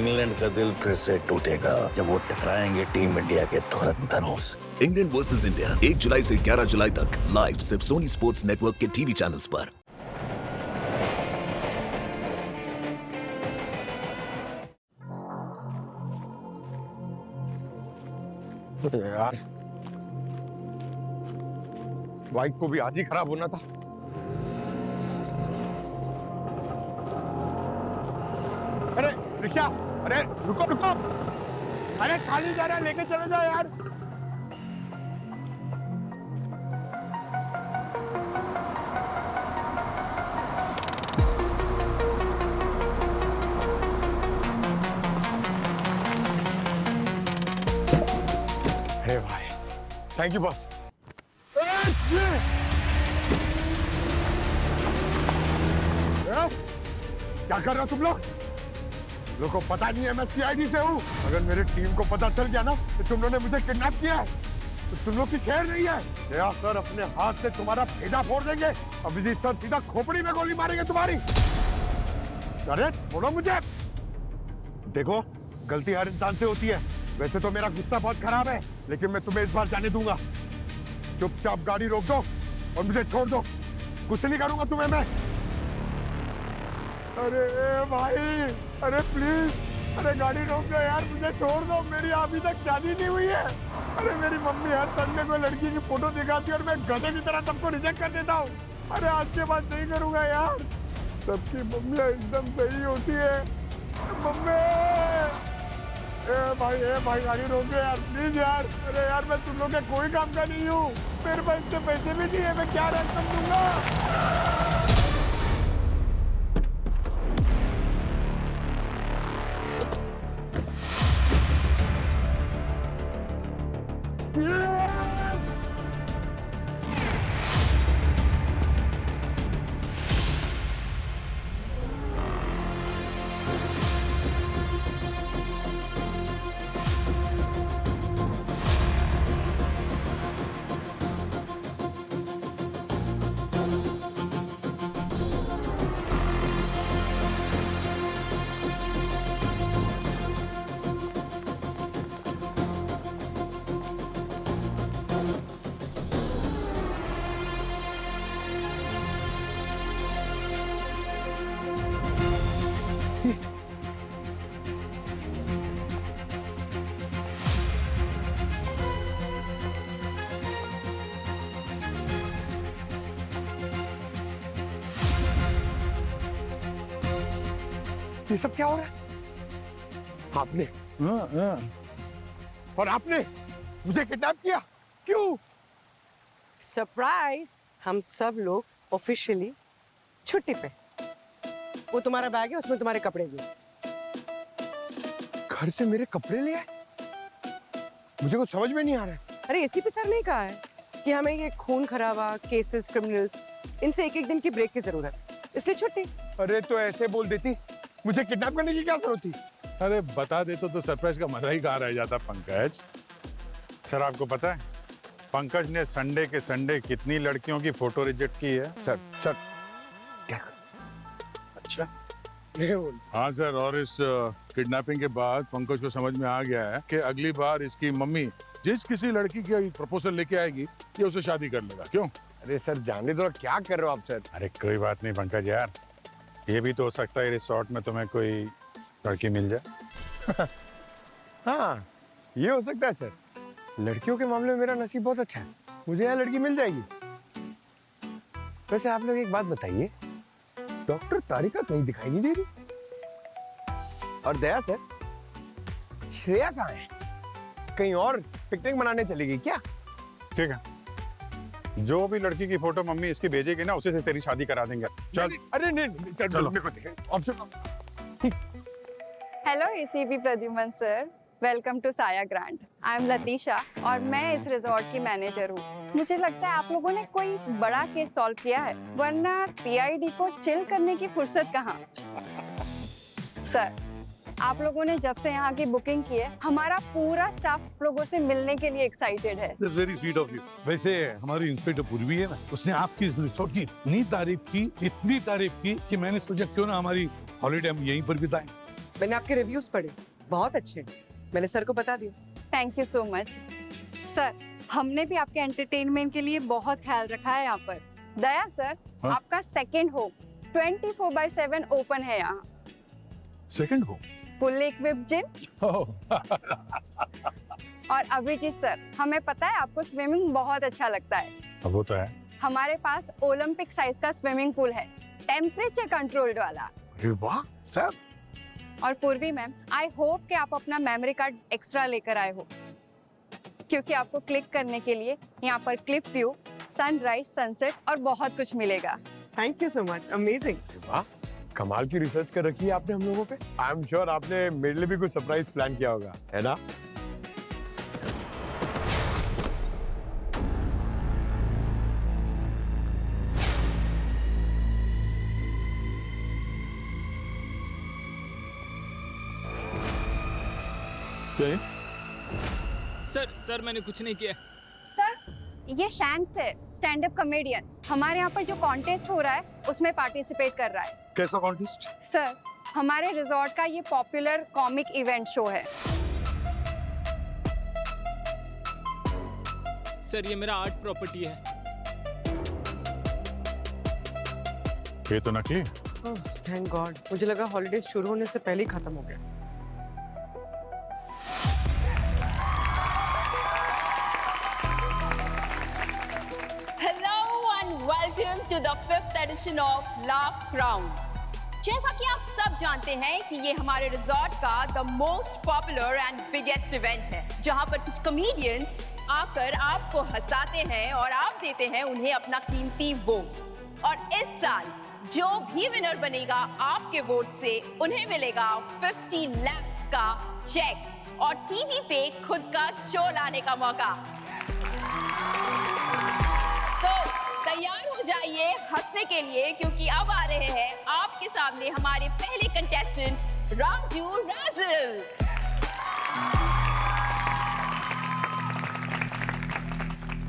England का दिल फिर से टूटेगा जब वो टकराएंगे टीम इंडिया के धुरंधरों से। इंग्लैंड वर्सेस इंडिया 1 जुलाई से 11 जुलाई तक लाइव सिर्फ सोनी स्पोर्ट्स नेटवर्क के टीवी चैनल्स पर। यार बाइक को भी आज ही खराब होना था। अरे रिक्शा, अरे रुको रुको, अरे खाली जा रहा है, लेके चले जाओ यार। अरे भाई, थैंक यू बॉस। क्या कर रहे हो तुम लोग? को पता नहीं है मैं सीआईडी से हूँ। अगर मेरी टीम को पता चल गया ना कि तुम लोगों ने मुझे किडनैप किया है तो तुम लोग की खैर नहीं है। दया सर अपने हाथ से तुम्हारा फेदा फोड़ देंगे। अभिजीत सर सीधा खोपड़ी में गोली मारेंगे तुम्हारी। अरे छोड़ो मुझे। देखो गलती हर इंसान से होती है। वैसे तो मेरा गुस्सा बहुत खराब है लेकिन मैं तुम्हें इस बार जाने दूंगा। चुपचाप गाड़ी रोक दो और मुझे छोड़ दो। कुछ नहीं करूंगा तुम्हें मैं। अरे भाई, अरे प्लीज, अरे गाड़ी रोक दो यार, मुझे छोड़ दो। मेरी अभी तक शादी नहीं हुई है। अरे मेरी मम्मी हर संडे को लड़की की फोटो दिखाती है और मैं गधे की तरह सबको रिजेक्ट कर देता हूँ। अरे आज के बाद नहीं करूंगा यार। सबकी मम्मियाँ एकदम सही होती है। मम्मी, ए भाई गाड़ी रोक दो यार प्लीज यार। अरे यार मैं तुम लोग के कोई काम का नहीं हूँ। मेरे पास इतने पैसे भी नहीं है, मैं क्या रकम दूंगा। ये सब क्या हो रहा है? आपने और आपने मुझे किडनैप किया क्यों? सरप्राइज, हम सब लोग ऑफिशियली छुट्टी पे। वो तुम्हारा बैग है, उसमें तुम्हारे कपड़े भी। घर से मेरे कपड़े ले आए? मुझे कुछ समझ में नहीं आ रहा है। अरे एसीपी सर ने कहा है कि हमें ये खून खराबा, केसेस, क्रिमिनल्स, इनसे एक दिन की ब्रेक की जरूरत है, इसलिए छुट्टी। अरे तो ऐसे बोल देती, मुझे किडनैप करने की क्या जरूरत थी? अरे बता दे तो सरप्राइज का मजा ही कहाँ रह जाता पंकज। सर आपको पता है पंकज ने संडे के संडे कितनी लड़कियों की फोटो रिजेक्ट की है? सर क्या? अच्छा ये बोल। हाँ सर, और इस किडनैपिंग के बाद पंकज को समझ में आ गया है कि अगली बार इसकी मम्मी जिस किसी लड़की की प्रपोजल लेके आएगी ये उसे शादी कर लेगा। क्यों? अरे सर जाने दो, क्या कर रहे हो आप सर? अरे कोई बात नहीं पंकज यार, ये भी तो हो सकता है रिसोर्ट में तुम्हें कोई लड़की मिल जाए। हाँ ये हो सकता है सर। लड़कियों के मामले में मेरा नसीब बहुत अच्छा है, मुझे यहाँ लड़की मिल जाएगी। वैसे आप लोग एक बात बताइए, डॉक्टर तारिका कहीं दिखाई नहीं दे रही। और दया सर, श्रेया कहाँ है? कहीं और पिकनिक मनाने चली गई क्या? ठीक है, जो भी लड़की की फोटो मम्मी इसकी भेजेगी ना उसे से तेरी शादी करा देंगे। चल। अरे नहीं सर, चलो। Hello ACP Pradyuman sir, welcome to Saya Grand. I am Latisha और मैं इस रिजॉर्ट की मैनेजर हूँ। मुझे लगता है आप लोगों ने कोई बड़ा केस सॉल्व किया है, वरना सीआईडी को चिल करने की फुर्सत कहाँ। सर आप लोगों ने जब से यहाँ की बुकिंग की है, हमारा पूरा स्टाफ लोगों से मिलने के लिए एक्साइटेड है। That's very sweet of you. वैसे हमारी इंस्पेक्टर पूर्वी है ना, उसने आपकी इस रिसोर्ट की इतनी तारीफ की कि मैंने सोचा क्यों ना हमारी हॉलीडे हम यहीं पर बिताएं। मैंने आपके रिव्यूज पढ़े, बहुत अच्छे हैं। मैंने सर को बता दिया। Thank you so much sir. हमने भी आपके एंटरटेनमेंट के लिए बहुत ख्याल रखा है यहाँ पर। दया सर, हाँ? आपका सेकंड होम 24/7 ओपन है यहाँ। सेकंड हो फुल इक्विप्ड जिम। और अभिजीत सर, हमें पता है आपको स्विमिंग बहुत अच्छा लगता है। अब वो तो है। हमारे पास ओलंपिक साइज का स्विमिंग पूल है, टेम्परेचर कंट्रोल्ड वाला। अरे वाह सर। और पूर्वी मैम, आई होप कि आप अपना मेमोरी कार्ड एक्स्ट्रा लेकर आए हो, क्योंकि आपको क्लिक करने के लिए यहाँ पर क्लिप व्यू, सनराइज, सनसेट और बहुत कुछ मिलेगा। Thank you so much, amazing. वाह, कमाल की रिसर्च कर रखी है आपने हम लोगों पे। आई एम श्योर आपने मेरे लिए भी कुछ सरप्राइज प्लान किया होगा, है ना? सर मैंने कुछ नहीं किया। सर, ये शैंक्स है, स्टैंड अप कॉमेडियन। हमारे यहाँ पर जो कॉन्टेस्ट हो रहा है उसमें पार्टिसिपेट कर रहा है। कैसा कॉन्टेस्ट? सर, हमारे रिजॉर्ट का ये पॉपुलर कॉमिक इवेंट शो है। सर ये मेरा आर्ट प्रॉपर्टी है। ये तो नकली। थैंक गॉड, मुझे लगा हॉलीडेज शुरू होने से पहले ही खत्म हो गया। Welcome to the 5th edition of Laugh Crown। जैसा कि आप सब जानते हैं कि ये हमारे रिजॉर्ट का the most popular and biggest event है, जहां पर कुछ कॉमेडियंस आकर आपको हंसाते हैं और आप देते हैं उन्हें अपना कीमती वोट। और इस साल जो भी विनर बनेगा आपके वोट से, उन्हें मिलेगा 50 lakhs का चेक और टीवी पे खुद का शो लाने का मौका। तैयार हो जाइए हंसने के लिए, क्योंकि अब आ रहे हैं आपके सामने हमारे पहले कंटेस्टेंट राजू राजल।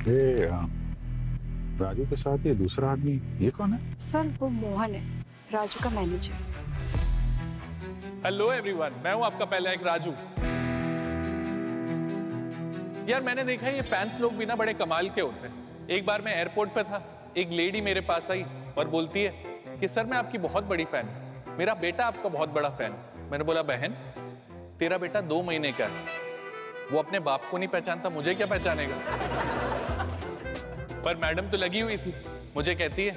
ये राजू के साथ ये दूसरा आदमी, ये कौन है? सर, वो मोहन है, राजू का मैनेजर। हेलो एवरीवन, मैं हूं आपका पहला एक राजू। यार मैंने देखा ये फैंस लोग भी ना बड़े कमाल के होते हैं। एक बार मैं एयरपोर्ट पे था, एक लेडी मेरे पास आई और बोलती है कि सर मैं आपकी बहुत बड़ी फैन हूं, मेरा बेटा आपका बहुत बड़ा फैन। मैंने बोला बहन, तेरा बेटा 2 महीने का है, वो अपने बाप को नहीं पहचानता, मुझे क्या पहचानेगा? पर मैडम तो लगी हुई थी, मुझे कहती है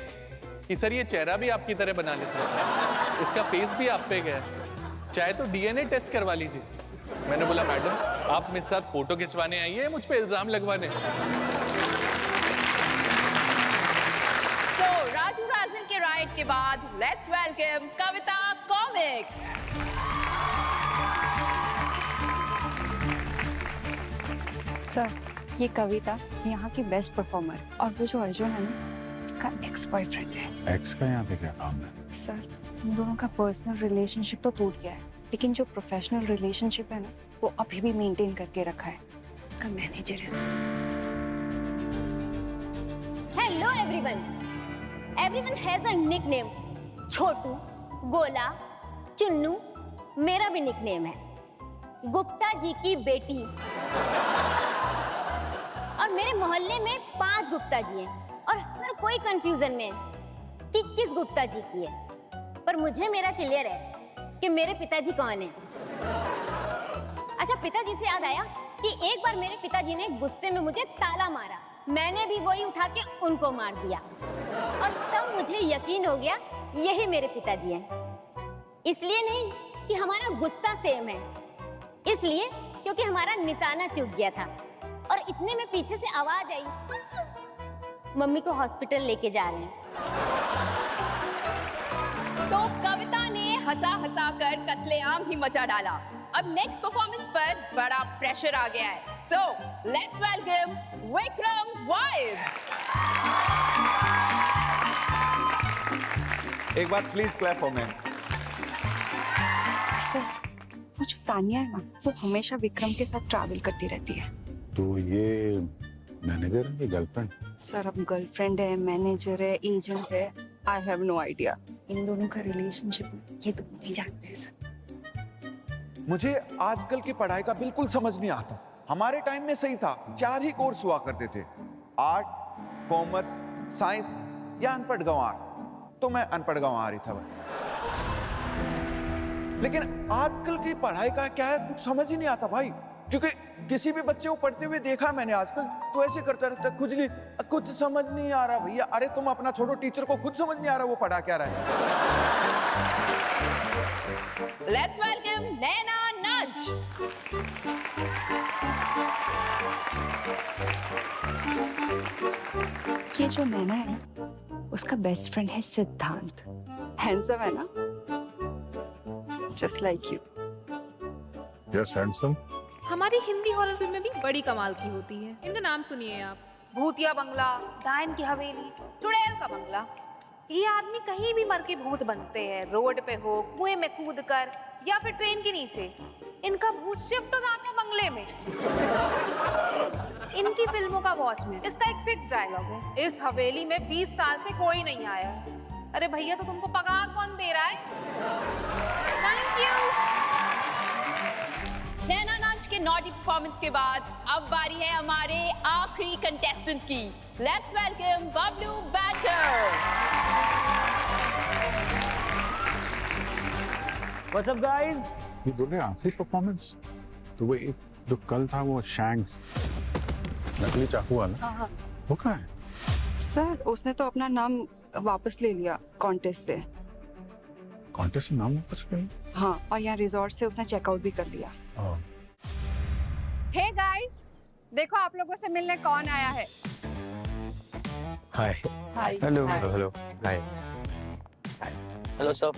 कि सर ये चेहरा भी आपकी तरह बना लेता है, इसका फेस भी आप पे गया है, चाहे तो डीएनए टेस्ट करवा लीजिए। मैंने बोला मैडम आप मेरे साथ फोटो खिंचवाने आई है, मुझ पे इल्जाम लगवाने? राजू राजल के राइड के बाद let's welcome Kavita comic. Sir, ये कविता यहाँ की बेस्ट परफॉर्मर, और वो जो अर्जुन है ना, उसका एक्स बॉयफ्रेंड है। एक्स का यहाँ पे क्या काम है? सर, उन दोनों का पर्सनल रिलेशनशिप तो टूट गया है, लेकिन जो प्रोफेशनल रिलेशनशिप है ना, वो अभी भी मेंटेन करके रखा है। उसका मैनेजर है sir. Hello everyone, Everyone has a nickname। छोटू, गोला, चुन्नू, मेरा भी निकनेम है। गुप्ता जी की बेटी। और मेरे मोहल्ले में 5 गुप्ता जी हैं और हर कोई कंफ्यूजन में है कि किस गुप्ता जी की है। पर मुझे मेरा क्लियर है कि मेरे पिताजी कौन है। अच्छा, पिताजी से याद आया कि एक बार मेरे पिताजी ने गुस्से में मुझे ताला मारा, मैंने भी वही उठा के उनको मार दिया, और तब मुझे यकीन हो गया यही मेरे पिताजी हैं। इसलिए नहीं कि हमारा गुस्सा सेम है, इसलिए क्योंकि हमारा निशाना चूक गया था। और इतने में पीछे से आवाज आई, मम्मी को हॉस्पिटल लेके जा रहे हैं। तो कविता ने हंसा हंसा कर कत्लेआम ही मचा डाला। अब नेक्स्ट परफॉर्मेंस पर बड़ा प्रेशर आ गया है। सो लेट्स वेलकम विक्रम वाइब। एक बार please clap for me. Sir, वो जो तानिया है ना, वो हमेशा विक्रम के साथ ट्रैवल करती रहती है। तो ये मैनेजर है, ये गर्लफ्रेंड? सर, अब गर्लफ्रेंड है, मैनेजर है, एजेंट है, आई हैव नो आइडिया। इन दोनों का रिलेशनशिप ये तो नहीं जानते हैं सर। मुझे आजकल की पढ़ाई का बिल्कुल समझ नहीं आता। हमारे टाइम में सही था, 4 ही कोर्स हुआ करते थे, आर्ट, कॉमर्स, साइंस या अनपढ़ गंवार। तो मैं अनपढ़ गंवार ही था भाई। लेकिन आजकल की पढ़ाई का क्या है कुछ समझ ही नहीं आता भाई, क्योंकि किसी भी बच्चे को पढ़ते हुए देखा मैंने आजकल तो ऐसे करता रहता है, खुजली, कुछ समझ नहीं आ रहा भैया। अरे तुम अपना छोड़ो, टीचर को खुद समझ नहीं आ रहा वो पढ़ा क्या रहा है। Let's welcome Naina Nudge. ये जो नैना है ना, उसका बेस्ट फ्रेंड है सिद्धांत। हैंडसम है ना, just like you. Yes handsome. हमारी हिंदी हॉरर फिल्में भी बड़ी कमाल की होती है। इनका नाम सुनिए आप। भूतिया बंगला, डायन की हवेली, चुड़ैल का बंगला। ये आदमी कहीं भी मर के भूत बनते हैं, रोड पे हो, कुएं में कूद कर या फिर ट्रेन के नीचे। इनका भूत शिफ्ट हो जाता है बंगले में। इनकी फिल्मों का वॉचमैन, इसका एक फिक्स डायलॉग है, इस हवेली में 20 साल से कोई नहीं आया। अरे भैया, तो तुमको पगार कौन दे रहा है? Thank you. नैना नाच के नॉटी परफॉर्मेंस के बाद अब बारी है हमारे आखिरी कंटेस्टेंट की। Let's welcome Bablu Batter. What's up guys? ये दोनों आखिरी परफॉर्मेंस तो वो एक जो कल था वो शैंक्स नकली चाकू वाला। हाँ। वो कहाँ है? सर, उसने तो अपना नाम वापस ले लिया कॉन्टेस्ट से। कॉन्टेस्ट से नाम वापस कर लिया? हाँ, और यहाँ रिजॉर्ट से उसने चेकआउट भी कर लिया। हे गाइस, देखो आप लोगों से मिलने कौन आया है। Hi. हाय। Hello. Hello. Hi. Hello sir.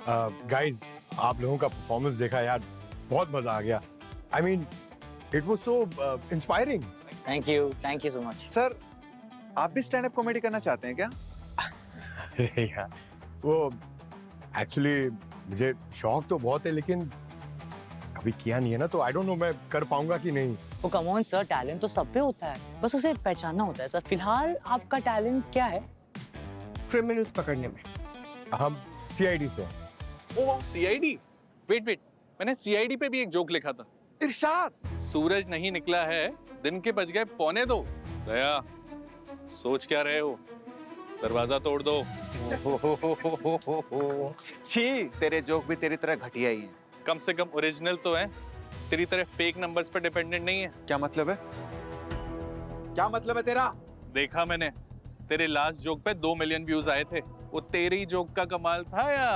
Guys, आप लोगों का परफॉर्मेंस देखा यार, बहुत मजा आ गया। I mean, it was so inspiring. Thank you so much. Sir, आप भी स्टैंड अप कॉमेडी करना चाहते हैं क्या? यार, वो एक्चुअली मुझे शौक तो बहुत है, लेकिन कभी किया नहीं है ना, तो आई डोंट नो मैं कर पाऊंगा कि नहीं। Oh come on sir, talent तो सब पे होता है, बस उसे पहचानना होता है सर। फिलहाल आपका टैलेंट क्या है? क्रिमिनल्स पकड़ने में। हम सीआईडी से। ओह सीआईडी। वेट, मैंने सीआईडी पे भी एक जोक लिखा था। इरशाद। सूरज नहीं निकला है, दिन के बज गए 1:45। दया, सोच क्या रहे हो? दरवाजा तोड़ दो। छी, तेरे जोक भी तेरी तरह घटिया ही है। कम से कम ओरिजिनल तो है, तेरी तरह फेक नंबर्स पर डिपेंडेंट नहीं है। क्या मतलब है? क्या मतलब है तेरा? देखा मैंने, तेरे लास्ट जोक पे 2 मिलियन व्यूज आए थे। वो तेरी जोक का कमाल था या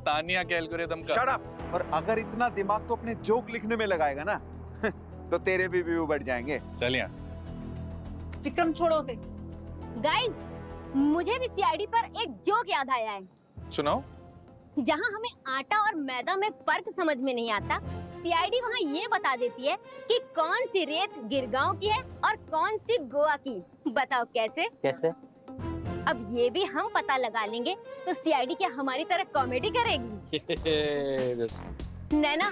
तानिया के एल्गोरिथम का? Shut up. और अगर इतना दिमाग तो अपने जोक लिखने में लगाएगा ना तो तेरे भी व्यू बढ़ जाएंगे। चल यहाँ से। विक्रम छोड़ो उसे। गाइस, मुझे भी सीआईडी पर एक जोक याद आया है। सुनाओ। जहां हमें आटा और मैदा में फर्क समझ में नहीं आता, सीआईडी वहां ये बता देती है कि कौन सी रेत गिरगांव की है और कौन सी गोवा की। बताओ कैसे? कैसे? अब ये भी हम पता लगा लेंगे तो सीआईडी क्या हमारी तरह कॉमेडी करेगी? नैना,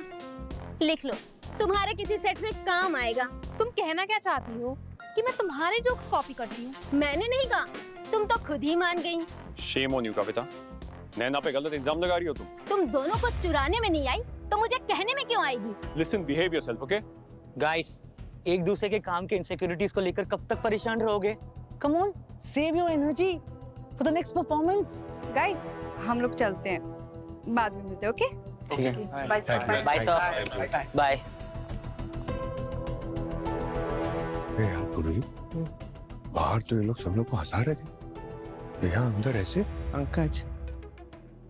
लिख लो, तुम्हारे किसी सेट में काम आएगा। तुम कहना क्या चाहती हो कि मैं तुम्हारे जोक्स कॉपी करती हूँ? मैंने नहीं कहा, तुम तो खुद ही मान गई। शेम ऑन यू कविता, नैना पे गलत इल्जाम लगा रही हो तुम। तुम दोनों को चुराने में नहीं आई तो मुझे कहने में क्यों आएगी? Listen, behave yourself, okay? Guys, एक दूसरे के काम के इनसिक्योरिटीज को लेकर कब तक परेशान रहोगे? Come on, save your energy for the next performance. Guys, हम लोग चलते हैं, बाद में मिलते हैं, ओके? ठीक है। Bye sir. Bye sir. Bye. Guruji, बाहर तो ये लोग सब लोग को हंसा रहे थे, यहाँ अंदर ऐसे। पंकज,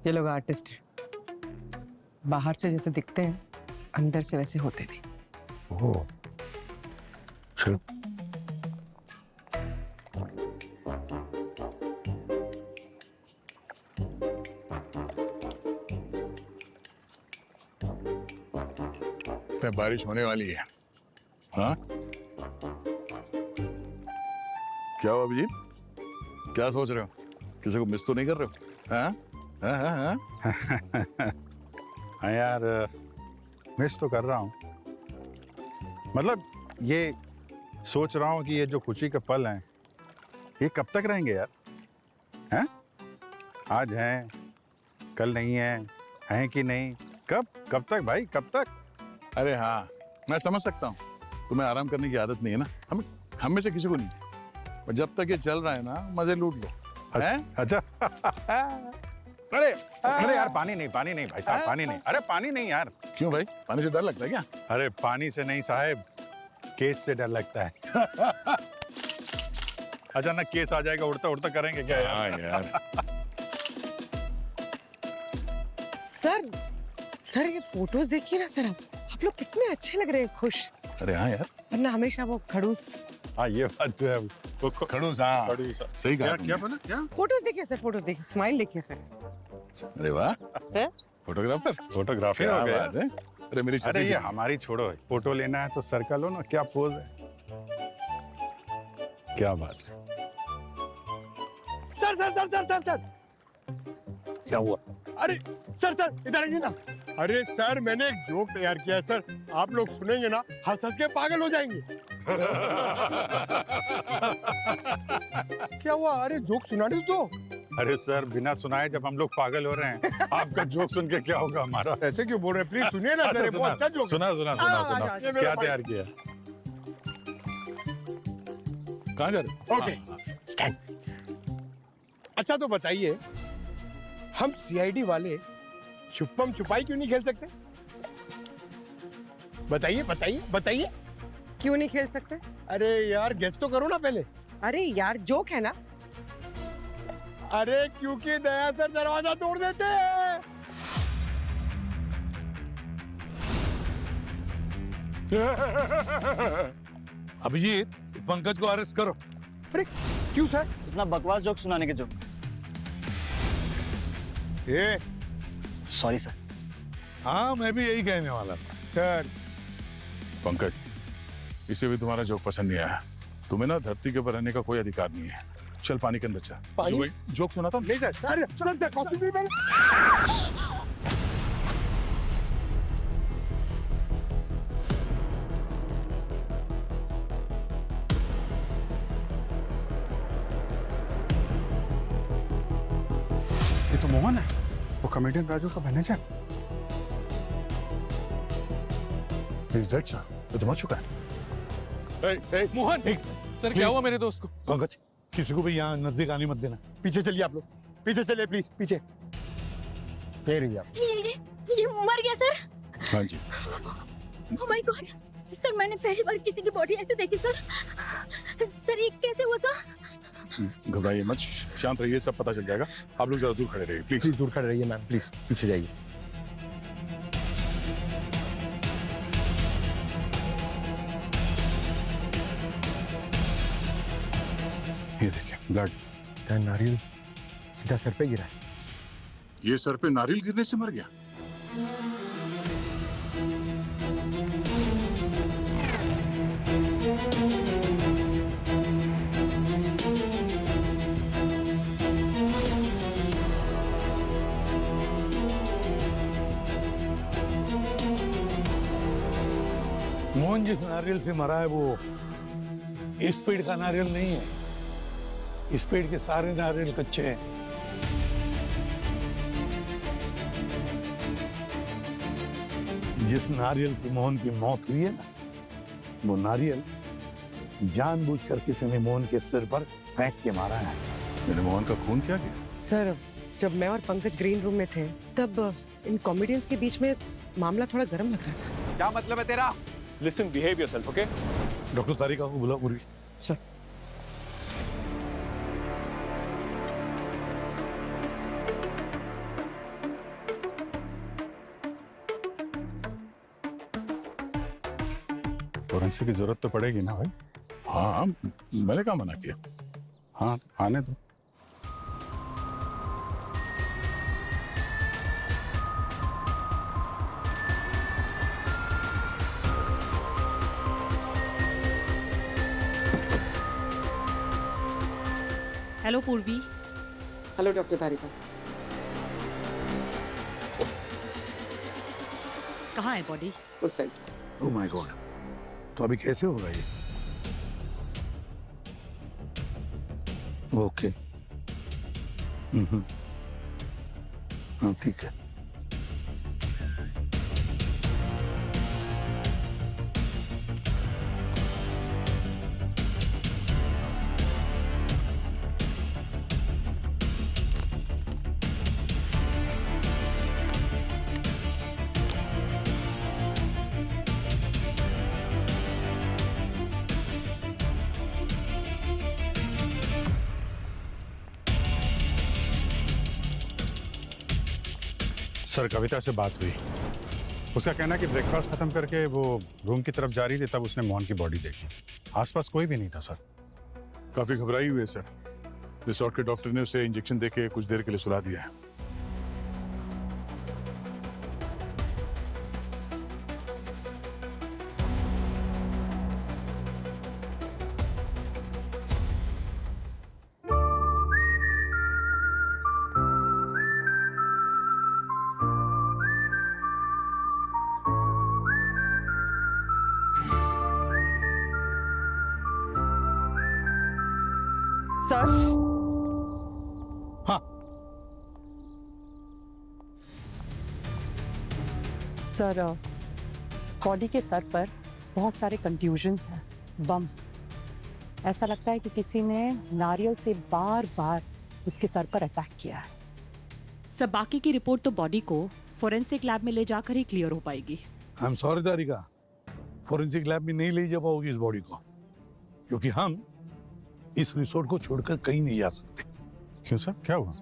ये लोग आर्टिस्ट हैं। बाहर से जैसे दिखते हैं, अंदर से वैसे होते नहीं। ओह, चलो। बारिश होने वाली है। हाँ, क्या हुआ अभिजीत? क्या सोच रहे हो? किसी को मिस तो नहीं कर रहे हो? हाँ? हाँ यार, मिस तो कर रहा हूँ। मतलब ये सोच रहा हूँ कि ये जो खुशी के पल हैं, ये कब तक रहेंगे यार? हैं? आज हैं, कल नहीं है कि नहीं? कब तक भाई, कब तक? अरे हाँ, मैं समझ सकता हूँ, तुम्हें आराम करने की आदत नहीं है ना, हम में से किसी को नहीं, और जब तक ये चल रहा है ना, मजे लूट लो। हैं? अच्छा। अरे यार, पानी नहीं भाई साहब, पानी नहीं। अरे पानी नहीं यार। क्यों भाई, पानी से डर लगता है क्या? अरे पानी से नहीं साहब, केस से डर लगता है। अचानक केस आ जाएगा, उड़ता उड़ता करेंगे क्या यार? सर ये फोटोज देखिए ना सर, आप लोग कितने अच्छे लग रहे हैं, खुश। अरे हाँ यार, वरना हमेशा वो खड़ूस। हाँ ये बात तो है, वो खड़ूस। हाँ सही कहा। क्या बोला? क्या? फोटोज देखिए सर, फोटोज देखिए, स्माइल देखिए सर। अरे वाह, फोटोग्राफर हो गया। अरे मेरी अरे ये हमारी छोड़ो, फोटो लेना है तो सर का लो ना, क्या पोज है, क्या बात है। सर क्या हुआ? अरे सर इधर आइए ना। अरे सर, मैंने एक जोक तैयार किया है सर, आप लोग सुनेंगे ना, हंस हंस के पागल हो जाएंगे। क्या हुआ? अरे जोक सुनाने दो। अरे सर, बिना सुनाए जब हम लोग पागल हो रहे हैं, आपका जोक सुन के क्या होगा हमारा? ऐसे क्यों बोल रहे हैं? प्लीज सुनिए ना सर, बहुत अच्छा जोक। सुना। क्या तैयार किया? कहाँ जा रहे? Okay stand. अच्छा तो बताइए, हम सीआईडी वाले छुपम छुपाई क्यों नहीं खेल सकते? बताइए। क्यों नहीं खेल सकते? अरे यार, गेस तो करो ना पहले। अरे यार, जोक है ना। अरे क्योंकि दया सर दरवाजा तोड़ देते हैं। अभिजीत, पंकज को अरेस्ट करो। अरे क्यों सर? इतना बकवास जोक सुनाने के जोक। Sorry sir. हाँ, मैं भी यही कहने वाला था। सर पंकज, इसे भी तुम्हारा जोक पसंद नहीं आया। तुम्हें ना धरती के ऊपर रहने का कोई अधिकार नहीं है। चल पानी के अंदर चल। पानी? जोक सुना था? नहीं सर। अरे चल सर, कॉफी पी पहले। ये तो मोहन है, वो कॉमेडियन राजू का मैनेजर। इज डेड सर, वो तो मर चुका है। मोहन, सर क्या हुआ मेरे दोस्त को? पंकज, किसी को भी यहाँ नजदीक आने मत देना। पीछे चलिए आप लोग, पीछे चलिए प्लीज, पीछे। ये मर गया सर। हाँ जी। ओह माय गॉड सर, मैंने पहली बार किसी की बॉडी ऐसे देखी सर। सर ये कैसे हुआ सर? घबराइए मत, शांत रहिए, सब पता चल जाएगा। आप लोग जरा दूर खड़े रहिए प्लीज। दूर खड़े रहिए मैम, प्लीज पीछे जाइए। ये देखिए ब्लड। नारियल सीधा सर पे गिरा है। ये सर पे नारियल गिरने से मर गया? मोहन जिस नारियल से मरा है वो इस पेड़ का नारियल नहीं है। इस पेड़ के सारे नारियल कच्चे हैं। जिस नारियल से मोहन की मौत हुई है ना, वो नारियल जानबूझकर किसी ने मोहन के सिर पर फेंक के मारा है। मैंने मोहन का खून क्या किया? सर, जब मैं और पंकज ग्रीन रूम में थे, तब इन कॉमेडियंस के बीच में मामला थोड़ा गर्म लग रहा था। क्या मतलब है तेरा? Listen, behave yourself, okay? Doctor Tarika को बुला पूरी। सर फोरेंसिक की जरूरत तो पड़ेगी ना भाई? हाँ, मैंने कहा मना किया। हाँ, आने दो। हेलो पूर्वी। हेलो डॉक्टर तारिका। कहाँ है बॉडी? उस साइड। ओह माय गॉड, तो अभी कैसे होगा ये? ओके, हाँ ठीक है। सर कविता से बात हुई, उसका कहना है कि ब्रेकफास्ट खत्म करके वो रूम की तरफ जा रही थी, तब उसने मोहन की बॉडी देखी। आसपास कोई भी नहीं था सर। काफी घबराई हुई है सर। रिसोर्ट के डॉक्टर ने उसे इंजेक्शन देके कुछ देर के लिए सुला दिया है। सर हाँ सर, बॉडी के सर पर बहुत सारे कंट्यूजन्स हैं, बम्स। ऐसा लगता है कि किसी ने नारियल से बार बार उसके सर पर अटैक किया है। सर बाकी की रिपोर्ट तो बॉडी को फोरेंसिक लैब में ले जाकर ही क्लियर हो पाएगी। I am sorry Tarika, forensic lab में नहीं ले जा पाओगी इस बॉडी को, क्योंकि हम इस रिसोर्ट को छोड़कर कहीं नहीं जा सकते। क्यों सर, क्या हुआ?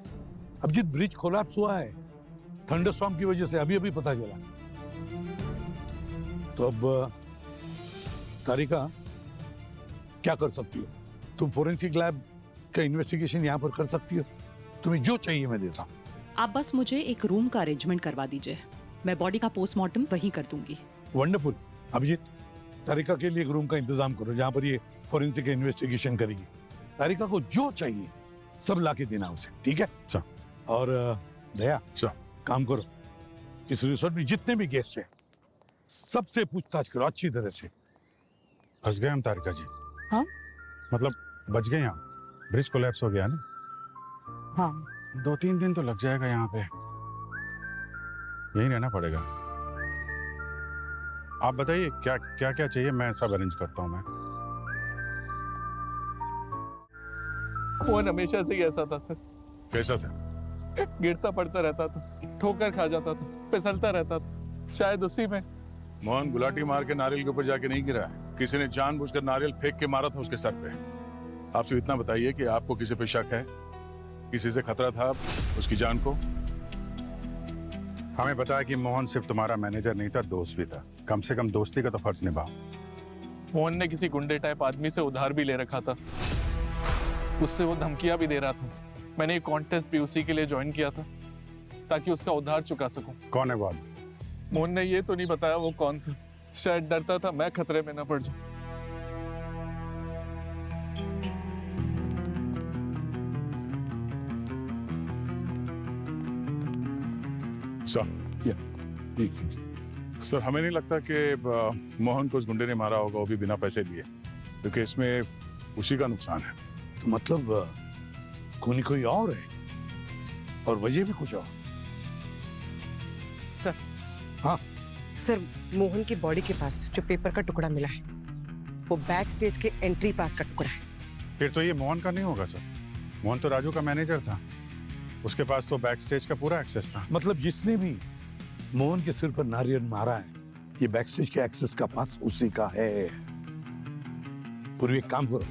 अब जिस ब्रिज कोलैप्स हुआ है थंडरस्टॉर्म की वजह से, अभी अभी पता चला। तो अब तारिका क्या कर सकती हो? तुम फोरेंसिक लैब का इन्वेस्टिगेशन यहाँ पर कर सकती हो, तुम्हें जो चाहिए मैं देता हूँ। आप बस मुझे एक रूम का अरेंजमेंट करवा दीजिए, मैं बॉडी का पोस्टमार्टम वहीं कर दूंगी। वंडरफुल। अभिजीत, तारिका के लिए एक रूम का इंतजाम करो जहाँ पर ये फोरेंसिक इन्वेस्टिगेशन करेगी। तारिका को जो चाहिए सब लाके देना उसे, ठीक है? सर। और दया सर, काम करो, इस रिसोर्ट में जितने भी गेस्ट हैं सबसे पूछताछ करो अच्छी तरह से। फंस गए हम तारिका जी। हाँ? मतलब बच गए हम, ब्रिज कोलैप्स हो गया ना। हाँ। 2-3 दिन तो लग जाएगा यहाँ पे, यहीं रहना पड़ेगा। आप बताइए क्या क्या क्या चाहिए, मैं सब अरेंज करता हूँ। मैं वो हमेशा से ही ऐसा था सर। कैसा था? गिरता पड़ता रहता था, ठोकर खा जाता था, फिसलता रहता था। शायद उसी में। मोहन गुलाटी मार के नारियल के ऊपर जाके नहीं गिरा है, किसी ने जानबूझकर नारियल फेंक के मारा था उसके सर पे। आपसे इतना बताइए कि आपको किसी पे शक है, किसी से खतरा था उसकी जान को? हमें बताया कि मोहन सिर्फ तुम्हारा मैनेजर नहीं था, दोस्त भी था। कम से कम दोस्ती का तो फर्ज निभाओ। मोहन ने किसी गुंडे टाइप आदमी से उधार भी ले रखा था, उससे वो धमकियां भी दे रहा था। मैंने ये कॉन्टेस्ट भी उसी के लिए ज्वाइन किया था ताकि उसका उधार चुका सकूं। कौन है वो आदमी? मोहन ने ये तो नहीं बताया वो कौन था, शायद डरता था मैं खतरे में ना पड़ जाऊं। सर, हमें नहीं लगता कि मोहन को उस गुंडे ने मारा होगा, वो भी बिना पैसे लिए, क्योंकि इसमें उसी का नुकसान है। तो मतलब खूनी कोई और है और वजह भी कुछ और। सर। हाँ सर, मोहन की बॉडी के पास जो पेपर का टुकड़ा मिला है वो बैक स्टेज के एंट्री पास का टुकड़ा है। फिर तो ये मोहन का नहीं होगा सर। मोहन तो राजू का मैनेजर था, उसके पास तो बैक स्टेज का पूरा एक्सेस था। मतलब जिसने भी मोहन के सिर पर नारियल मारा है, ये बैक स्टेज के एक्सेस का पास उसी का है। पूर्वी एक काम करो,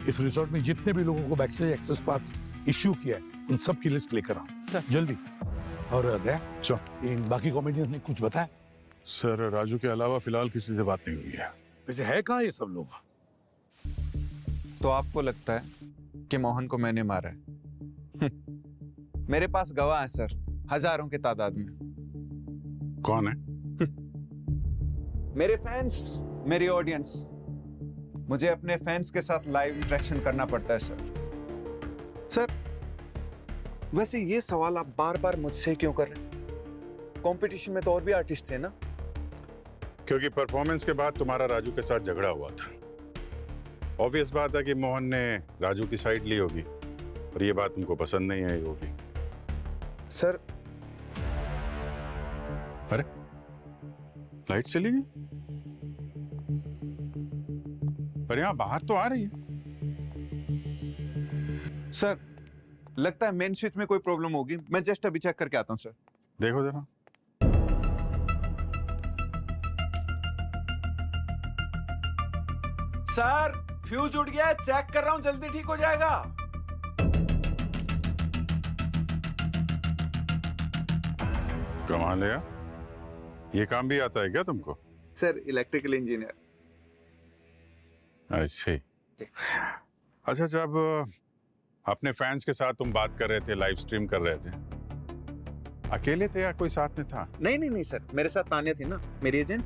इस रिसोर्ट में जितने भी लोगों को बैक स्टेज एक्सेस पास इश्यू किया है उन सब की लिस्ट लेकर आओ सर, जल्दी। और दया, इन बाकी कॉमेडियंस ने कुछ बताया? सर, राजू के अलावा फिलहाल किसी से बात नहीं हुई है। वैसे है कहाँ ये सब लोग? तो आपको लगता है कि मोहन को मैंने मारा है? मेरे पास गवाह है सर, हजारों की तादाद में। कौन है? मेरे फैंस, मेरी ऑडियंस। मुझे अपने फैंस के साथ लाइव इंटरेक्शन करना पड़ता है सर। वैसे ये सवाल आप बार बार मुझसे क्यों कर रहे हैं? कंपटीशन में तो और भी आर्टिस्ट थे ना? क्योंकि परफॉर्मेंस के बाद तुम्हारा राजू के साथ झगड़ा हुआ था। ऑब्वियस बात है कि मोहन ने राजू की साइड ली होगी और ये बात तुमको पसंद नहीं आई होगी। सर। अरे लाइट चली गई, पर यहाँ बाहर तो आ रही है। सर, लगता है मेन स्विच में कोई प्रॉब्लम होगी, मैं जस्ट अभी चेक करके आता हूँ सर। देखो जरा। सर, फ्यूज उड़ गया है, चेक कर रहा हूँ, जल्दी ठीक हो जाएगा। कमाल है यार, ये काम भी आता है क्या तुमको? Sir electrical engineer. ऐसे। अच्छा, जब अपने फैंस के साथ तुम बात कर रहे थे, लाइव स्ट्रीम कर रहे थे, अकेले थे या कोई साथ में था? नहीं सर, मेरे साथ तान्या थी ना, मेरी एजेंट।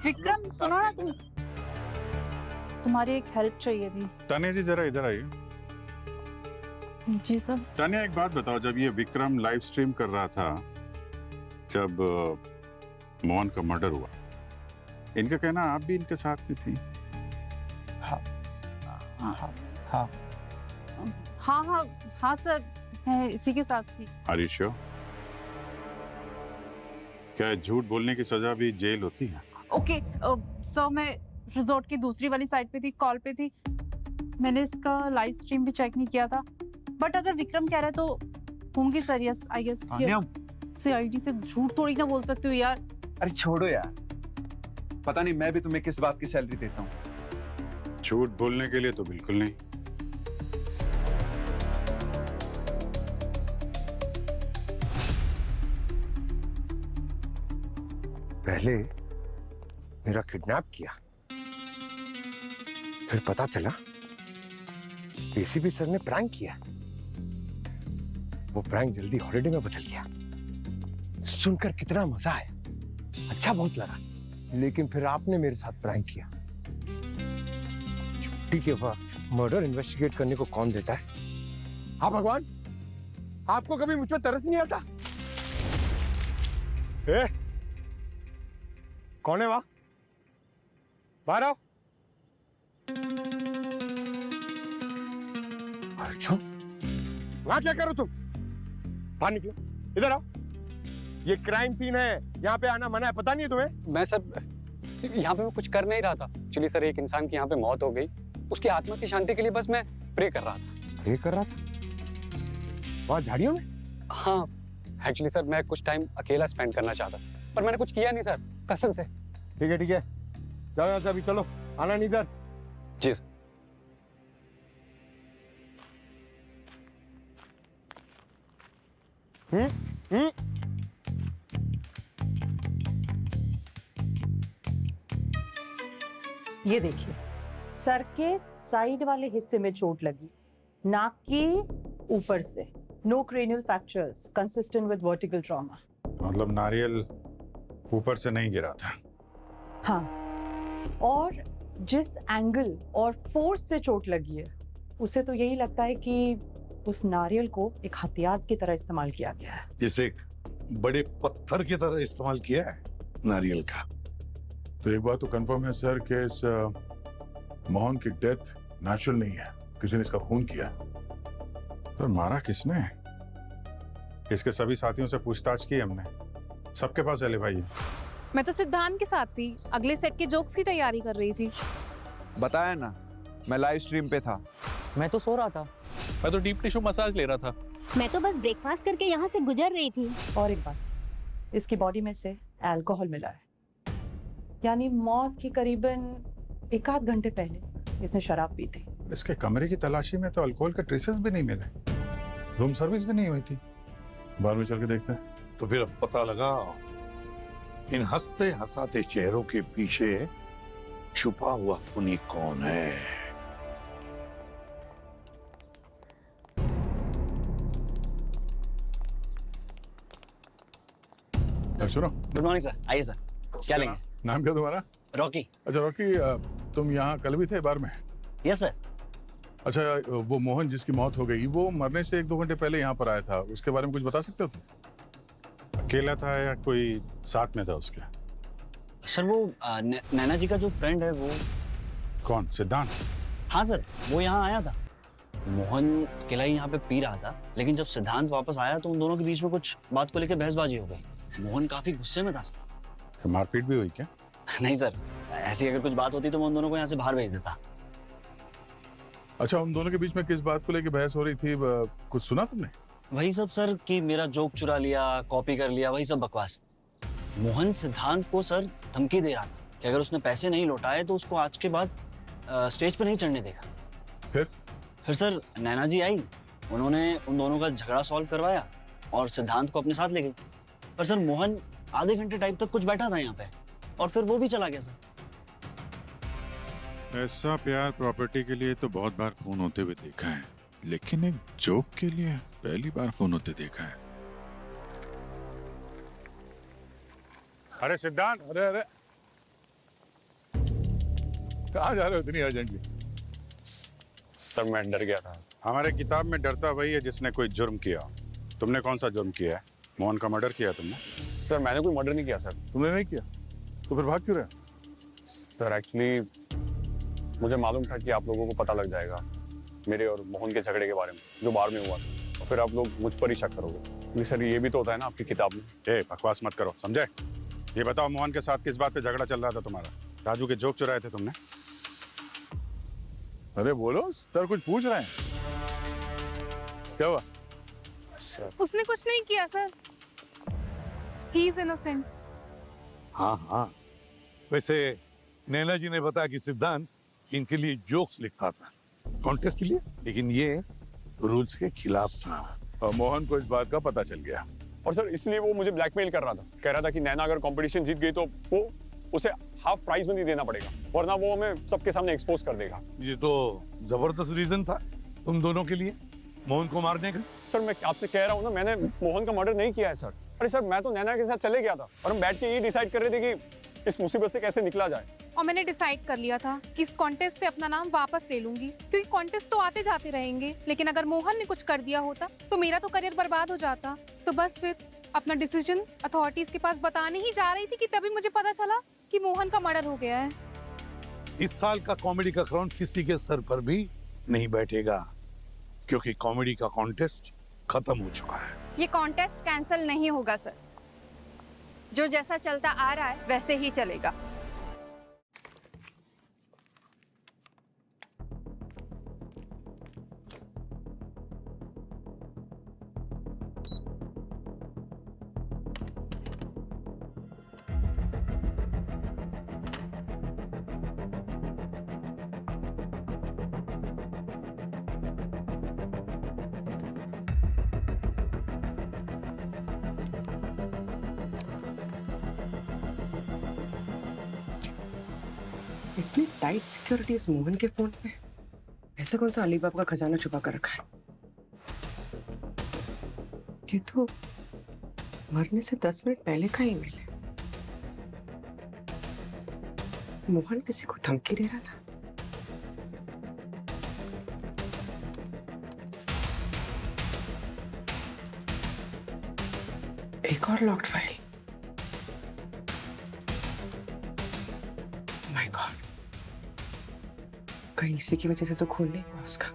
विक्रम सुनो ना, तुम्हारी एक हेल्प चाहिए थी। तान्या जी जरा इधर आइए। जी सर। तान्या एक बात बताओ, जब ये विक्रम लाइव स्ट्रीम कर रहा था, जब मोहन का मर्डर हुआ, इनका कहना आप भी इनके साथ में थी? हाँ सर, मैं इसी के साथ थी। Are you sure? क्या झूठ बोलने की सजा भी जेल होती है? ओके सर, मैं रिजॉर्ट की दूसरी वाली साइड पे थी, कॉल पे थी। मैंने इसका लाइव स्ट्रीम भी चेक नहीं किया था, बट अगर विक्रम कह रहा है तो होंगी sir. Yes I guess. CID से झूठ थोड़ी ना बोल सकते हो यार। अरे छोड़ो यार, पता नहीं मैं भी तुम्हें किस बात की सैलरी देता हूँ। झूठ बोलने के लिए तो बिल्कुल नहीं। पहले मेरा किडनैप किया, फिर पता चला एसीपी सर ने प्रैंक किया। वो प्रैंक जल्दी हॉलिडे में बदल गया। सुनकर कितना मजा आया, अच्छा बहुत लगा। लेकिन फिर आपने मेरे साथ प्रैंक किया। छुट्टी के बाद मर्डर इन्वेस्टिगेट करने को कौन देता है? हाँ भगवान, आपको कभी मुझ पर तरस नहीं आता? कौन है वहां? बाहर आओ। अर्जुन, वहां क्या करो तुम? बाहर निकलो, इधर आओ। ये क्राइम सीन है, यहाँ पे आना मना है, पता नहीं है तुम्हें? मैं सर यहाँ पे मैं कुछ कर नहीं रहा था। एक्चुअली सर, एक इंसान की यहाँ पे मौत हो गई, उसकी आत्मा की शांति के लिए बस मैं प्रे कर रहा था। प्रे कर रहा था? वहाँ झाड़ियों में? हाँ, एक्चुअली सर मैं कुछ टाइम अकेला स्पेंड करना चाहता, पर मैंने कुछ किया नहीं सर, कसम से। ठीक है जाओ यहाँ से अभी, चलो, आना नहीं इधर। जी सर। ये देखिए, सर के साइड वाले हिस्से में चोट लगी, नाक के ऊपर से। No cranial fractures, consistent with vertical trauma. मतलब नारियल ऊपर से नहीं गिरा था? हाँ, और जिस एंगल और फोर्स से चोट लगी है, उसे तो यही लगता है कि उस नारियल को एक हथियार की तरह इस्तेमाल किया गया है। जैसे एक बड़े पत्थर की तरह इस्तेमाल किया है नारियल का। तो एक बात तो कंफर्म है सर कि इस मोहन की डेथ नेचुरल नहीं है, किसी ने इसका खून किया। तो मारा किसने? इसके सभी साथियों से पूछताछ की हमने, सबके पास एलिबाई है। मैं तो सिद्धांत के साथ थी, अगले सेट के जोक्स की तैयारी कर रही थी। बताया ना, मैं लाइव स्ट्रीम पे था। मैं तो सो रहा था। मैं तो डीप टिश्यू मसाज ले रहा था। मैं तो बस ब्रेकफास्ट करके यहाँ से गुजर रही थी। और एक बात, इसकी बॉडी में से अल्कोहल मिला है, यानी मौत के करीबन 1 घंटे पहले इसने शराब पी थी। इसके कमरे की तलाशी में तो अल्कोहल के ट्रेसेस भी नहीं मिले, रूम सर्विस भी नहीं हुई थी। बाहर में चल के देखते हैं। तो फिर अब पता लगा इन हंसते हंसाते चेहरों के पीछे छुपा हुआ खूनी कौन है। सुनो। गुड मॉर्निंग सर, आइए सर, क्या लेंगे? नाम क्या तुम्हारा? रॉकी। अच्छा रॉकी, तुम यहाँ कल भी थे बार में? Yes sir. अच्छा, वो मोहन जिसकी मौत हो गई, वो मरने से 1-2 घंटे पहले यहाँ पर आया था, उसके बारे में कुछ बता सकते हो तुम? अकेला था या कोई साथ में था उसके? सर वो नैना जी का जो फ्रेंड है वो। कौन, सिद्धांत? हाँ सर, वो यहाँ आया था। मोहन अकेला ही यहाँ पे पी रहा था, लेकिन जब सिद्धांत वापस आया तो उन दोनों के बीच में कुछ बात को लेकर बहसबाजी हो गई। मोहन काफी गुस्से में था सर। मारपीट भी हुई क्या? नहीं सर, ऐसी अगर कुछ बात होती तो मैं उन दोनों को यहाँ से बाहर भेज देता। अच्छा, उन दोनों के बीच में किस बात को लेकर बहस हो रही थी, कुछ सुना तुमने? वही सब सर कि मेरा जोक चुरा लिया, कॉपी कर लिया, वही सब बकवास। मोहन सिद्धांत को सर धमकी दे रहा था कि अगर उसने पैसे नहीं लौटाए तो उसको आज के बाद स्टेज पर नहीं चढ़ने देगा। फिर सर नैना जी आई, उन्होंने उन दोनों का झगड़ा सॉल्व करवाया और सिद्धांत को अपने साथ ले गई। पर सर मोहन आधे घंटे टाइम तक कुछ बैठा था यहाँ पे और फिर वो भी चला गया सर। ऐसा प्यार प्रॉपर्टी के लिए तो बहुत बार खून होते हुए देखा है, लेकिन एक जोक के लिए पहली बार खून होते देखा है। अरे सिद्धांत, अरे अरे कहाँ जा रहे हो इतनी अर्जेंटली? सर मैं डर गया था। हमारे किताब में डरता वही है जिसने कोई जुर्म किया। तुमने कौन सा जुर्म किया है? मोहन का मर्डर किया तुमने? सर मैंने कोई मर्डर नहीं किया सर। तुमने नहीं किया तो फिर भाग क्यों रहे? सर एक्चुअली मुझे मालूम था कि आप लोगों को पता लग जाएगा मेरे और मोहन के झगड़े के बारे में जो बार में हुआ था, और फिर आप लोग मुझ पर ही शक करोगे। सर ये भी तो होता है ना आपकी किताब में। बकवास मत करो, समझे? ये बताओ मोहन के साथ किस बात पे झगड़ा चल रहा था तुम्हारा? राजू के जोक चुराए थे तुमने? अरे बोलो, सर कुछ पूछ रहे हैं। क्या हुआ? उसने कुछ नहीं किया सर, ही इज इनोसेंट। हाँ हाँ, वैसे नैना जी ने बताया कि सिद्धांत इनके लिए जोक्स लिखता था कॉन्टेस्ट के लिए, लेकिन ये रूल्स के खिलाफ था और मोहन को इस बात का पता चल गया और सर इसलिए वो मुझे ब्लैकमेल कर रहा था। कह रहा था कि नैना अगर कंपटीशन जीत गई तो वो उसे हाफ प्राइस मनी देना पड़ेगा, वरना वो हमें सबके सामने एक्सपोज कर देगा। ये तो जबरदस्त रीजन था तुम दोनों के लिए मोहन को मारने का। सर मैं आपसे कह रहा हूँ ना, मैंने मोहन का मर्डर नहीं किया है सर। अरे सर मैं तो नैना के साथ चले गया था और हम बैठ के ये डिसाइड कर रहे थे कि इस मुसीबत से कैसे निकला जाए। और मैंने डिसाइड कर लिया था कि इस कॉन्टेस्ट से अपना नाम वापस ले लूंगी, क्योंकि कॉन्टेस्ट तो आते जाते रहेंगे, लेकिन अगर मोहन ने कुछ कर दिया होता तो मेरा तो करियर बर्बाद हो जाता। तो बस फिर अपना डिसीजन अथॉरिटीज के पास बताने ही जा रही थी कि तभी मुझे पता चला कि मोहन का मर्डर हो गया है। इस साल का कॉमेडी का क्राउन किसी के सर पर भी नहीं बैठेगा, क्योंकि कॉमेडी का कॉन्टेस्ट खत्म हो चुका है। ये कॉन्टेस्ट कैंसिल नहीं होगा सर, जो जैसा चलता आ रहा है वैसे ही चलेगा। इतनी टाइट सिक्योरिटी इस मोहन के फोन पे, ऐसा कौन सा अलीबाबा का खजाना छुपा कर रखा है? ये तो मरने से 10 मिनट पहले का ईमेल है। मोहन किसी को धमकी दे रहा था। एक और लॉक्ड फाइल। माय गॉड, कहीं इसी की वजह से तो खून नहीं हुआ उसका।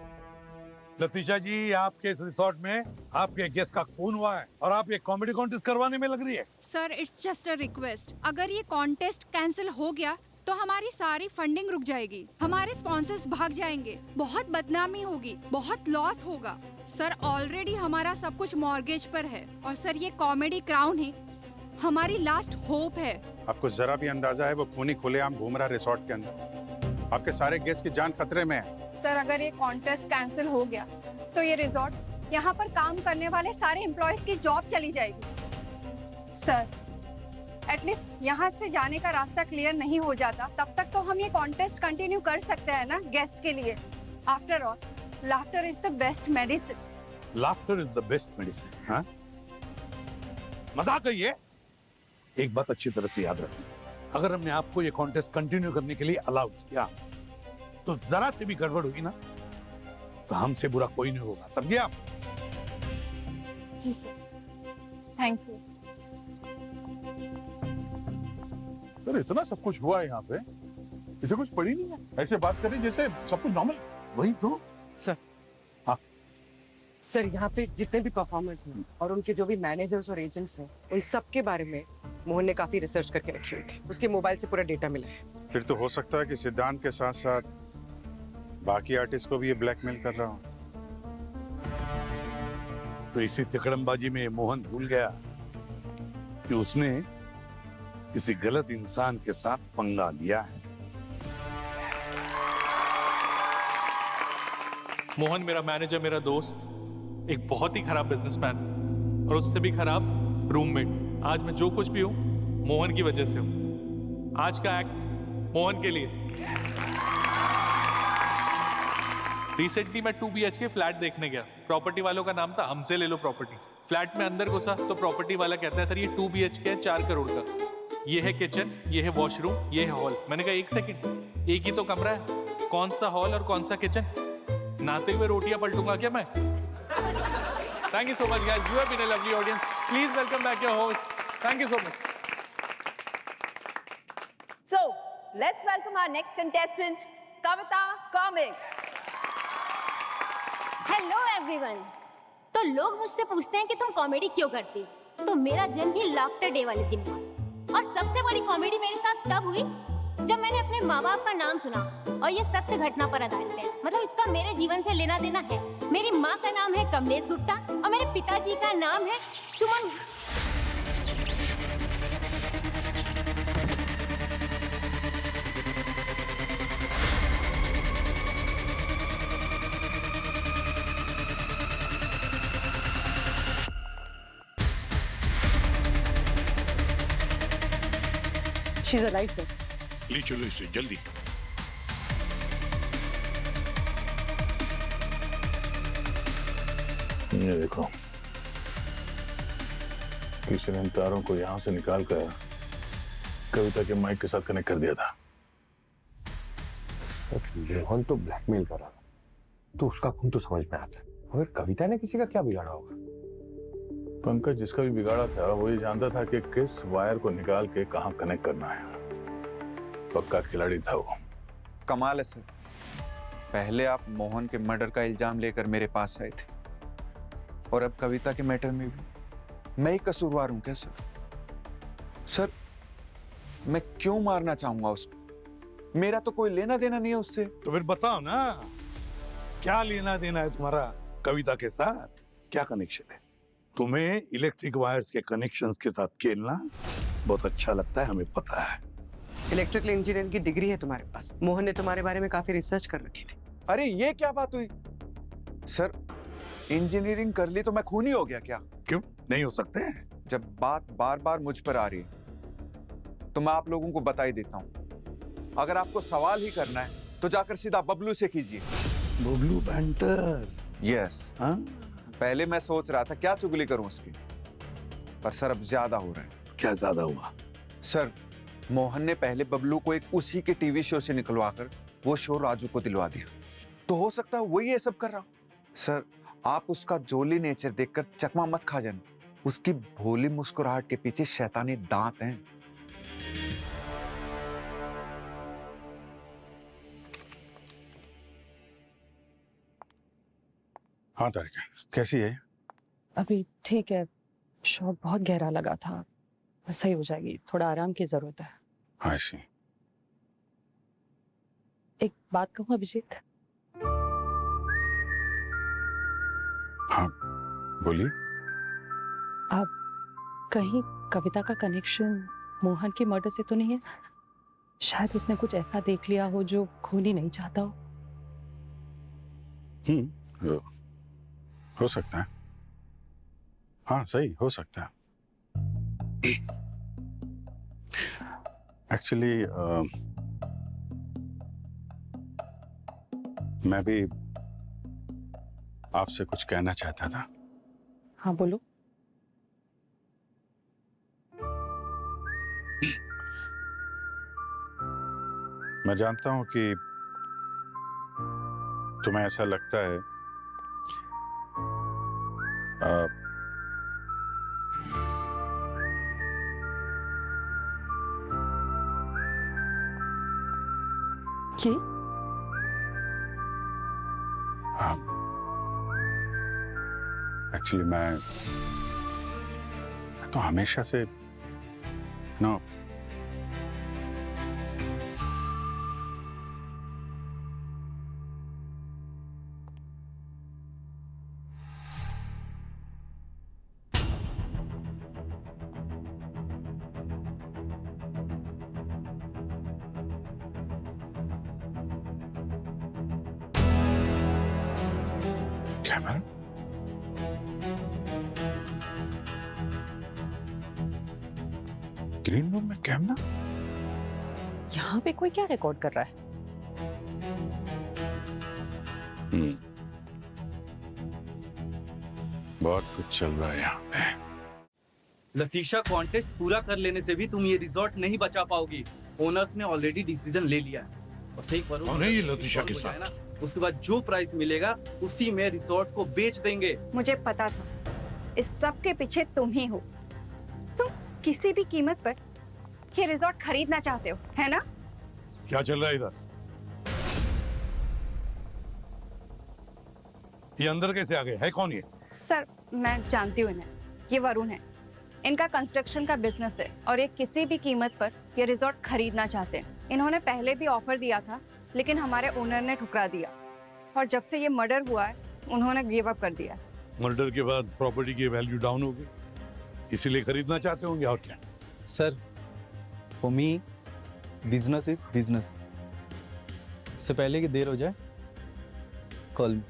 लतीशा जी, आपके इस रिसोर्ट में आपके गेस्ट का खून हुआ है और आप ये कॉमेडी कॉन्टेस्ट करवाने में लग रही है। Sir it's just a request, अगर ये कॉन्टेस्ट कैंसिल हो गया तो हमारी सारी फंडिंग रुक जाएगी, हमारे स्पॉन्सर्स भाग जाएंगे, बहुत बदनामी होगी, बहुत लॉस होगा। सर ऑलरेडी हमारा सब कुछ मॉर्गेज पर है और सर ये कॉमेडी क्राउन ही हमारी लास्ट होप है। आपको जरा भी अंदाजा है वो खूनी खुलेआम घूम रहा रिसोर्ट के अंदर? आपके सारे गेस्ट की जान खतरे में है। सर अगर ये कॉन्टेस्ट कैंसिल हो गया तो ये रिजॉर्ट, यहाँ पर काम करने वाले सारे एम्प्लॉयज की जॉब चली जाएगी। सर एटलीस्ट यहाँ से जाने का रास्ता क्लियर नहीं हो जाता तब तक तो हम ये कॉन्टेस्ट कंटिन्यू कर सकते हैं ना गेस्ट के लिए। After all laughter is the best medicine. Laughter is the best medicine. हाँ, मजाक है ये। एक बात अच्छी तरह से याद रखना, अगर हमने आपको ये कॉन्टेस्ट कंटिन्यू करने के लिए अलाउ किया तो जरा से भी गड़बड़ हुई ना तो हमसे बुरा कोई नहीं होगा, समझे आप? जी सर, थैंक यू। सर इतना सब कुछ हुआ है यहाँ पे, इसे कुछ पड़ी नहीं है। ऐसे बात करें जैसे सब कुछ नॉर्मल। वही तो सर। हाँ सर, यहाँ पे जितने भी परफॉर्मर्स हैं और उनके जो भी मैनेजर्स और एजेंट्स हैं, उन सब के बारे में मोहन ने काफी रिसर्च करके रखी हुई थी। उसके मोबाइल से पूरा डेटा मिला है। फिर तो हो सकता है कि सिद्धांत के साथ साथ बाकी आर्टिस्ट को भी ये ब्लैकमेल कर रहा हूँ। तो इसी तिकड़मबाजी में मोहन भूल गया कि उसने किसी गलत इंसान के साथ पंगा लिया है। मोहन मेरा मैनेजर, मेरा दोस्त, एक बहुत ही खराब बिजनेसमैन और उससे भी खराब रूममेट। आज मैं जो कुछ भी हूं मोहन की वजह से हूं। आज का एक्ट मोहन के लिए। रिसेंटली मैं 2 BHK फ्लैट देखने गया। प्रॉपर्टी वालों का नाम था हमसे ले लो प्रॉपर्टीज। फ्लैट में अंदर घुसा तो प्रॉपर्टी वाला कहता है सर ये 2 BHK है 4 करोड़ का। ये है किचन, ये है वॉशरूम, ये है हॉल। मैंने कहा 1 सेकंड, एक ही तो कमरा है, कौन सा हॉल और कौन सा किचन? नहाते हुए रोटियां पलटूंगा क्या मैं? Thank you so much guys, you have been a lovely audience. Please welcome back your host. Thank you so much. So, let's welcome our next contestant, Kavita Comic. Hello everyone. तो लोग मुझसे पूछते हैं कि तुम कॉमेडी क्यों करती हो? तो मेरा जन्म ही लाफ्टर डे वाले दिन हुआ। और सबसे बड़ी कॉमेडी मेरे साथ तब हुई जब मैंने अपने माँ बाप का नाम सुना और ये सत्य घटना पर आधारित है। मतलब इसका मेरे जीवन से लेना देना है। मेरी माँ का नाम है कमलेश गुप्ता और मेरे पिताजी का नाम है सुमन। She's alive, sir. ले चलो इसे जल्दी। ये देखो, किसी ने इन तारों को यहां से निकाल कर कविता के माइक के साथ कनेक्ट कर दिया था। मोहन तो ब्लैकमेल कर रहा था, तो उसका खून तो समझ में आता है। मगर कविता ने किसी का क्या बिगाड़ा होगा? पंकज जिसका भी बिगाड़ा था वो ये जानता था कि किस वायर को निकाल के कहां कनेक्ट करना है। पक्का खिलाड़ी था वो। कमाल है सर, पहले आप मोहन के मर्डर का इल्जाम लेकर मेरे पास आए थे और अब कविता के मैटर में भी मैं ही कसूरवार हूं क्या सर? सर मैं क्यों मारना चाहूंगा उसको? मेरा तो कोई लेना देना नहीं है उससे। तो फिर बताओ ना, क्या लेना देना है तुम्हारा कविता के साथ? क्या कनेक्शन है? तुम्हें इलेक्ट्रिक वायर्स के कनेक्शंस के साथ खेलना बहुत अच्छा लगता है, हमें पता है। इलेक्ट्रिकल इंजीनियरिंग की डिग्री है तुम्हारे पास। मोहन ने तुम्हारे बारे में काफी रिसर्च कर रखी थी। अरे ये क्या बात हुई सर? इंजीनियरिंग कर ली तो मैं खूनी हो गया क्या? क्यों नहीं हो सकते हैं? जब बात बार बार मुझ पर आ रही है तो मैं आप लोगों को बता ही देता हूं। अगर आपको सवाल ही करना है तो जाकर सीधा बबलू से कीजिए। बबलू बैंटर? यस। पहले मैं सोच रहा था क्या चुगली करूं उसकी, पर सर अब ज्यादा हो रहा है। क्या ज्यादा हुआ? सर मोहन ने पहले बबलू को एक उसी के टीवी शो से निकलवाकर वो शो राजू को दिलवा दिया। तो हो सकता है वही ये सब कर रहा हो। सर आप उसका जोली नेचर देखकर चकमा मत खा जाना। उसकी भोली मुस्कुराहट के पीछे शैतानी दांत हैं। हाँ तारिका, कैसी है? अभी ठीक है, शॉक बहुत गहरा लगा था, बस सही हो जाएगी। थोड़ा आराम की जरूरत है। हाँ सी। एक बात कहूँ अभिजीत? हाँ बोलिए। आप कहीं कविता का कनेक्शन मोहन के मर्डर से तो नहीं है? शायद उसने कुछ ऐसा देख लिया हो जो खून ही नहीं चाहता हो। हो सकता है। हाँ सही हो सकता है। एक्चुअली मैं भी आपसे कुछ कहना चाहता था। हाँ बोलो। मैं जानता हूं कि तुम्हें ऐसा लगता है कि एक्चुअली मैं तो हमेशा से नो ग्रीन रूम में कैमरा? यहाँ पे कोई क्या रिकॉर्ड कर रहा है? बहुत कुछ चल रहा है यहाँ पे। लतीशा, कॉन्टेस्ट पूरा कर लेने से भी तुम ये रिजॉर्ट नहीं बचा पाओगी। ओनर्स ने ऑलरेडी डिसीजन ले लिया है। और सही करो, कौन है ये लतीशा के हो जाए साथ? ना, उसके बाद जो प्राइस मिलेगा उसी में रिजॉर्ट को बेच देंगे। मुझे पता था इस सब के पीछे तुम ही हो। तुम किसी भी कीमत पर ये रिजॉर्ट खरीदना चाहते हो, है ना? क्या चल रहा है इधर? ये अंदर कैसे आ गए? है कौन ये? सर, मैं जानती हूँ इन्हें। ये वरुण है। इनका कंस्ट्रक्शन का बिजनेस है और ये किसी भी कीमत पर ये रिजॉर्ट खरीदना चाहते हैं। इन्होंने पहले भी ऑफर दिया था, लेकिन हमारे ओनर ने ठुकरा दिया। और जब से ये मर्डर हुआ है, उन्होंने गिव अप कर दिया। मर्डर के बाद प्रॉपर्टी की वैल्यू डाउन हो गई, इसीलिए खरीदना चाहते होंगे। और क्या? Sir, for me business is business. इससे पहले कि देर हो जाए, कॉल मी।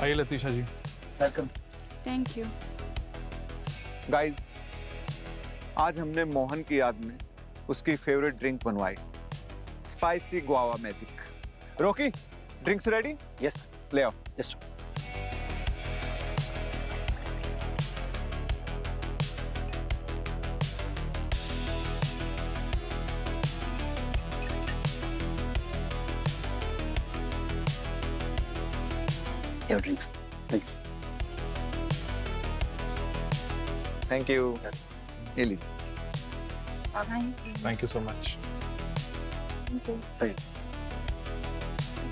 आइए लतीशा जी। वेलकम। Thank you. गाइस, आज हमने मोहन की याद में उसकी फेवरेट ड्रिंक बनवाई, spicy guava magic. Rocky, drinks ready? Yes, ले आओ। Yes. Your drinks. Thank you. Thank you. ये लीजिए। Thank you so much. Thank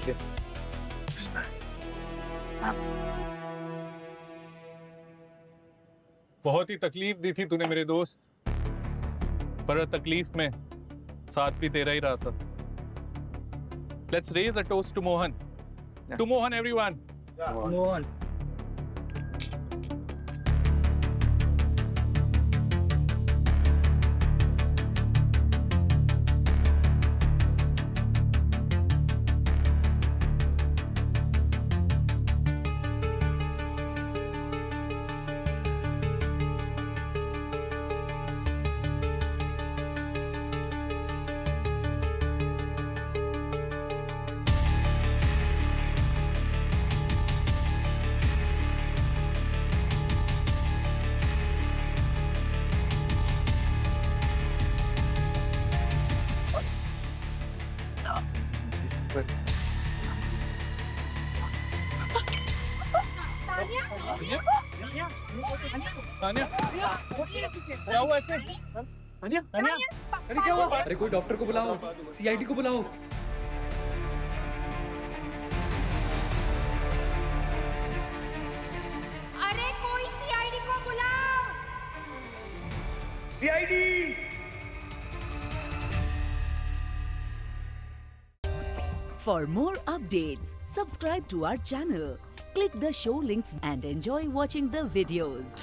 you. बहुत ही तकलीफ दी थी तूने मेरे दोस्त, पर तकलीफ में साथ भी तेरा ही रहा था। Let's raise a toast to Mohan. To Mohan, everyone. Mohan. Tania, क्या हुआ ऐसे? तानिया, तानिया, अरे क्या हुआ? अरे कोई डॉक्टर को बुलाओ, सीआईडी को बुलाओ। अरे कोई सीआईडी को बुलाओ। CID. For more updates, subscribe to our channel, click the show links and enjoy watching the videos.